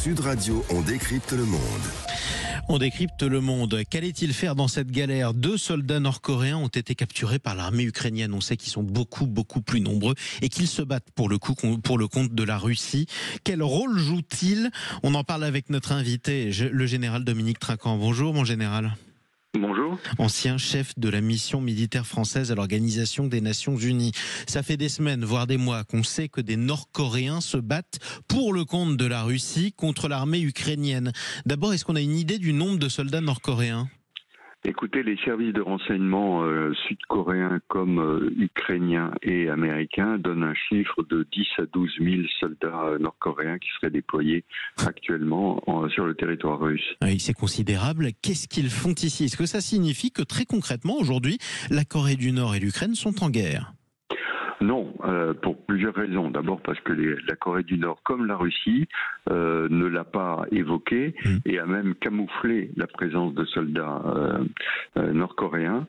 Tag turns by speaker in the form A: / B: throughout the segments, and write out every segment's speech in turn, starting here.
A: Sud Radio, on décrypte le monde.
B: On décrypte le monde. Qu'allait-il faire dans cette galère? 2 soldats nord-coréens ont été capturés par l'armée ukrainienne. On sait qu'ils sont beaucoup plus nombreux et qu'ils se battent pour le compte de la Russie. Quel rôle jouent-ils? On en parle avec notre invité, le général Dominique Trinquant. Bonjour mon général.
C: Bonjour.
B: Ancien chef de la mission militaire française à l'Organisation des Nations Unies. Ça fait des semaines, voire des mois, qu'on sait que des Nord-Coréens se battent pour le compte de la Russie contre l'armée ukrainienne. D'abord, est-ce qu'on a une idée du nombre de soldats nord-coréens ?
C: Écoutez, les services de renseignement sud-coréens comme ukrainiens et américains donnent un chiffre de 10 à 12 000 soldats nord-coréens qui seraient déployés actuellement sur le territoire russe.
B: Oui, c'est considérable. Qu'est-ce qu'ils font ici? Est-ce que ça signifie que très concrètement, aujourd'hui, la Corée du Nord et l'Ukraine sont en guerre?
C: Non, pour plusieurs raisons. D'abord parce que la Corée du Nord, comme la Russie, ne l'a pas évoqué et a même camouflé la présence de soldats nord-coréens.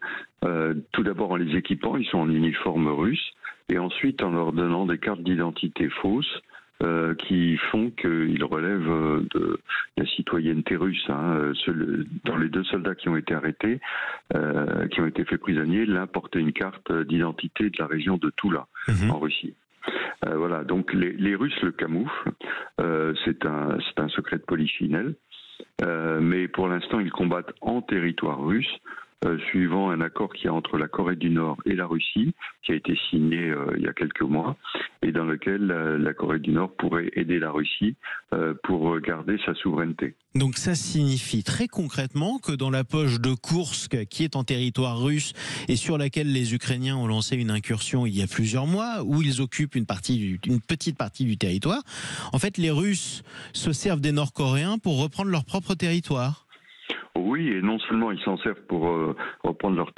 C: Tout d'abord en les équipant, ils sont en uniforme russe, et ensuite en leur donnant des cartes d'identité fausses qui font qu'ils relèvent de la citoyenneté russe. Dans les 2 soldats qui ont été arrêtés, qui ont été faits prisonniers, l'un portait une carte d'identité de la région de Toula, en Russie. Voilà, donc les Russes le camouflent. C'est un secret de polichinelle. Mais pour l'instant, ils combattent en territoire russe, suivant un accord qu'il y a entre la Corée du Nord et la Russie, qui a été signé il y a quelques mois, et dans lequel la Corée du Nord pourrait aider la Russie pour garder sa souveraineté.
B: Donc ça signifie très concrètement que dans la poche de Koursk, qui est en territoire russe et sur laquelle les Ukrainiens ont lancé une incursion il y a plusieurs mois, où ils occupent une petite partie du territoire, en fait les Russes se servent des Nord-Coréens pour reprendre leur propre territoire.
C: Oui, et non seulement ils s'en servent pour reprendre leur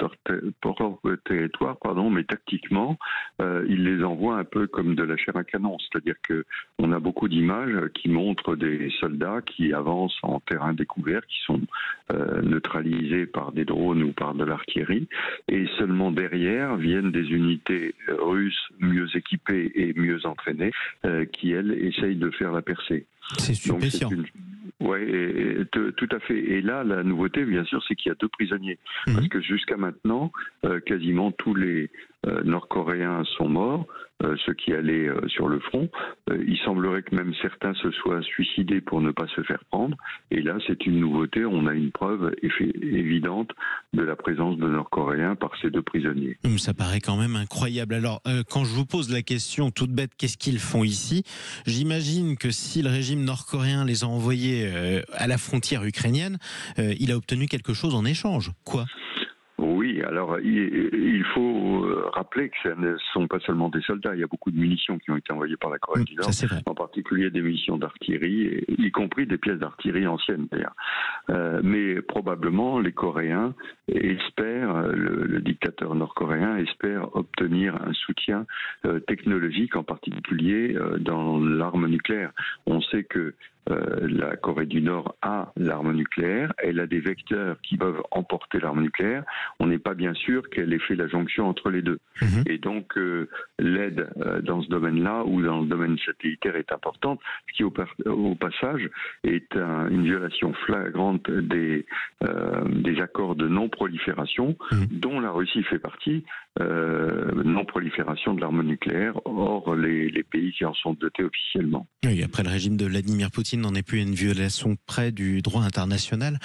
C: propre territoire, mais tactiquement, ils les envoient un peu comme de la chair à canon. C'est-à-dire qu'on a beaucoup d'images qui montrent des soldats qui avancent en terrain découvert, qui sont neutralisés par des drones ou par de l'artillerie, et seulement derrière viennent des unités russes mieux équipées et mieux entraînées, qui, elles, essayent de faire la percée.
B: C'est stupéfiant.
C: Oui, tout à fait. Et là, la nouveauté, bien sûr, c'est qu'il y a 2 prisonniers. Parce que jusqu'à maintenant, quasiment tous les Nord-Coréens sont morts, ceux qui allaient sur le front. Il semblerait que même certains se soient suicidés pour ne pas se faire prendre. Et là, c'est une nouveauté. On a une preuve évidente de la présence de Nord-Coréens par ces 2 prisonniers.
B: Ça paraît quand même incroyable. Alors, quand je vous pose la question toute bête, qu'est-ce qu'ils font ici? J'imagine que si le régime nord-coréen les a envoyés à la frontière ukrainienne, il a obtenu quelque chose en échange. Quoi?
C: Oui, alors il faut rappeler que ce ne sont pas seulement des soldats, il y a beaucoup de munitions qui ont été envoyées par la Corée du Nord, en particulier des munitions d'artillerie, y compris des pièces d'artillerie anciennes d'ailleurs. Mais probablement les Coréens espèrent, le dictateur nord-coréen espère obtenir un soutien technologique, en particulier dans l'arme nucléaire. On sait que la Corée du Nord a l'arme nucléaire, elle a des vecteurs qui peuvent emporter l'arme nucléaire. On n'est pas bien sûr qu'elle ait fait la jonction entre les 2. Et donc l'aide dans ce domaine-là ou dans le domaine satellitaire est importante, ce qui au passage est une violation flagrante des accords de non-prolifération dont la Russie fait partie, non-prolifération de l'arme nucléaire, hors les pays qui en sont dotés officiellement.
B: Oui, après le régime de Vladimir Poutine n'en est plus une violation près du droit international.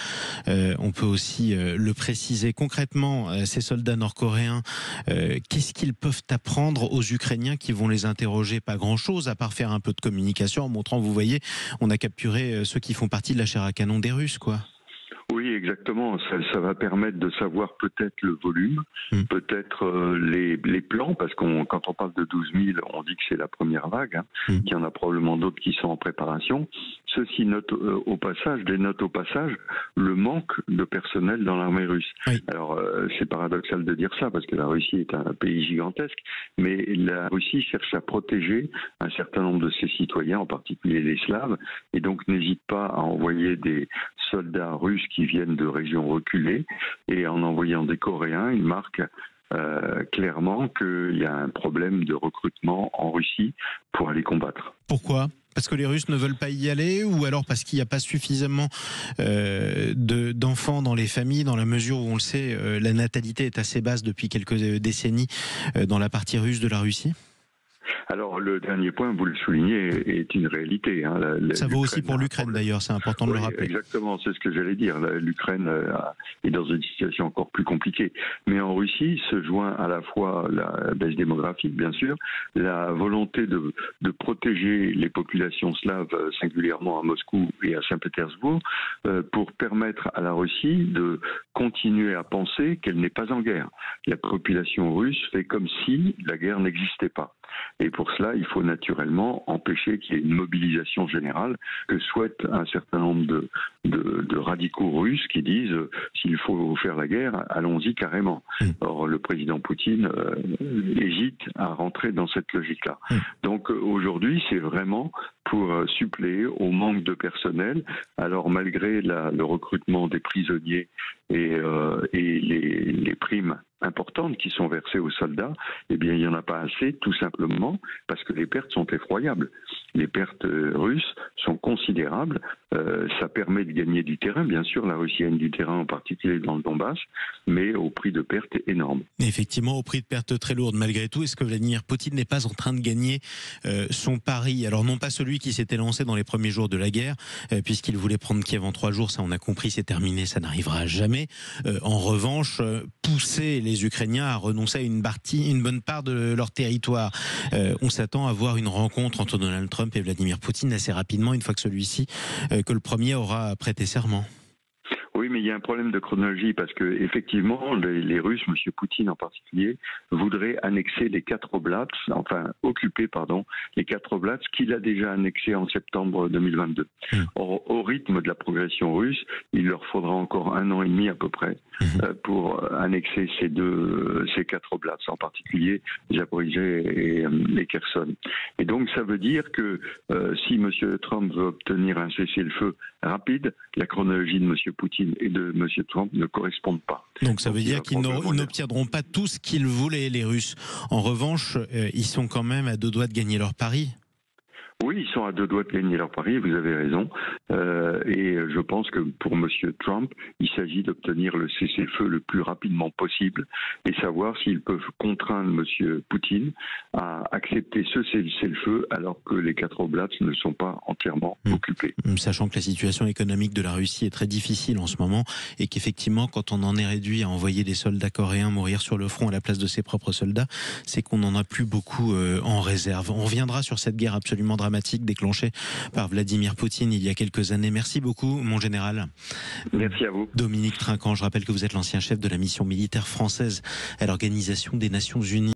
B: On peut aussi le préciser concrètement, ces soldats nord-coréens, qu'est-ce qu'ils peuvent apprendre aux Ukrainiens qui vont les interroger? Pas grand-chose, à part faire un peu de communication en montrant, vous voyez, on a capturé ceux qui font partie de la chair à canon des Russes, quoi.
C: Oui, exactement. Ça va permettre de savoir peut-être le volume, peut-être les plans, parce quand on parle de 12 000, on dit que c'est la première vague, qu'il y en a probablement d'autres qui sont en préparation. Ceci note au passage, dénote au passage le manque de personnel dans l'armée russe. Oui. Alors, c'est paradoxal de dire ça, parce que la Russie est un pays gigantesque, mais la Russie cherche à protéger un certain nombre de ses citoyens, en particulier les Slaves, et donc n'hésite pas à envoyer des soldats russes qui viennent de régions reculées, et en envoyant des Coréens, il marque clairement qu'il y a un problème de recrutement en Russie pour aller combattre.
B: Pourquoi ? Parce que les Russes ne veulent pas y aller, ou alors parce qu'il n'y a pas suffisamment d'enfants dans les familles, dans la mesure où on le sait, la natalité est assez basse depuis quelques décennies dans la partie russe de la Russie?
C: Alors, le dernier point, vous le soulignez, est une réalité. Hein.
B: Ça vaut aussi pour l'Ukraine, d'ailleurs, c'est important de le rappeler.
C: Exactement, c'est ce que j'allais dire. L'Ukraine est dans une situation encore plus compliquée. Mais en Russie se joint à la fois la baisse démographique, bien sûr, la volonté de protéger les populations slaves, singulièrement à Moscou et à Saint-Pétersbourg, pour permettre à la Russie de continuer à penser qu'elle n'est pas en guerre. La population russe fait comme si la guerre n'existait pas. Et pour cela, il faut naturellement empêcher qu'il y ait une mobilisation générale que souhaitent un certain nombre de radicaux russes qui disent s'il faut faire la guerre, allons-y carrément. Or, le président Poutine hésite à rentrer dans cette logique-là. Donc aujourd'hui, c'est vraiment pour suppléer au manque de personnel. Alors malgré le recrutement des prisonniers et les primes importantes qui sont versées aux soldats, eh bien il n'y en a pas assez, tout simplement parce que les pertes sont effroyables. Les pertes russes sont considérables. Ça permet de gagner du terrain. Bien sûr, la Russie gagne du terrain, en particulier dans le Donbass, mais au prix de pertes énormes.
B: Effectivement, au prix de pertes très lourdes. Malgré tout, est-ce que Vladimir Poutine n'est pas en train de gagner son pari? Alors non pas celui qui s'était lancé dans les premiers jours de la guerre, puisqu'il voulait prendre Kiev en 3 jours, ça on a compris, c'est terminé, ça n'arrivera jamais. En revanche, pousser les Ukrainiens à renoncer à une bonne part de leur territoire. On s'attend à voir une rencontre entre Donald Trump et Vladimir Poutine assez rapidement, une fois que que le premier aura prêté serment.
C: Oui, mais il y a un problème de chronologie parce que effectivement, les Russes, M. Poutine en particulier, voudraient annexer les 4 oblats, enfin occuper, les 4 oblats qu'il a déjà annexés en septembre 2022. Or, au rythme de la progression russe, il leur faudra encore 1 an et demi à peu près pour annexer ces 4 oblats, en particulier Zaporijie et Kherson. Et donc, ça veut dire que si M. Trump veut obtenir un cessez-le-feu rapide, la chronologie de M. Poutine et de M. Trump ne correspondent pas.
B: Donc ça veut dire qu'ils n'obtiendront pas tout ce qu'ils voulaient, les Russes. En revanche, ils sont quand même à 2 doigts de gagner leur pari.
C: Oui, ils sont à 2 doigts de gagner leur pari, vous avez raison. Et je pense que pour M. Trump, il s'agit d'obtenir le cessez-le-feu le plus rapidement possible et savoir s'ils peuvent contraindre M. Poutine à accepter ce cessez-le-feu alors que les 4 oblats ne sont pas entièrement occupés.
B: Sachant que la situation économique de la Russie est très difficile en ce moment et qu'effectivement, quand on en est réduit à envoyer des soldats coréens mourir sur le front à la place de ses propres soldats, c'est qu'on n'en a plus beaucoup en réserve. On reviendra sur cette guerre absolument dramatique déclenchée par Vladimir Poutine il y a quelques années. Merci beaucoup, mon général.
C: Merci à vous.
B: Dominique Trinquant, je rappelle que vous êtes l'ancien chef de la mission militaire française à l'Organisation des Nations Unies.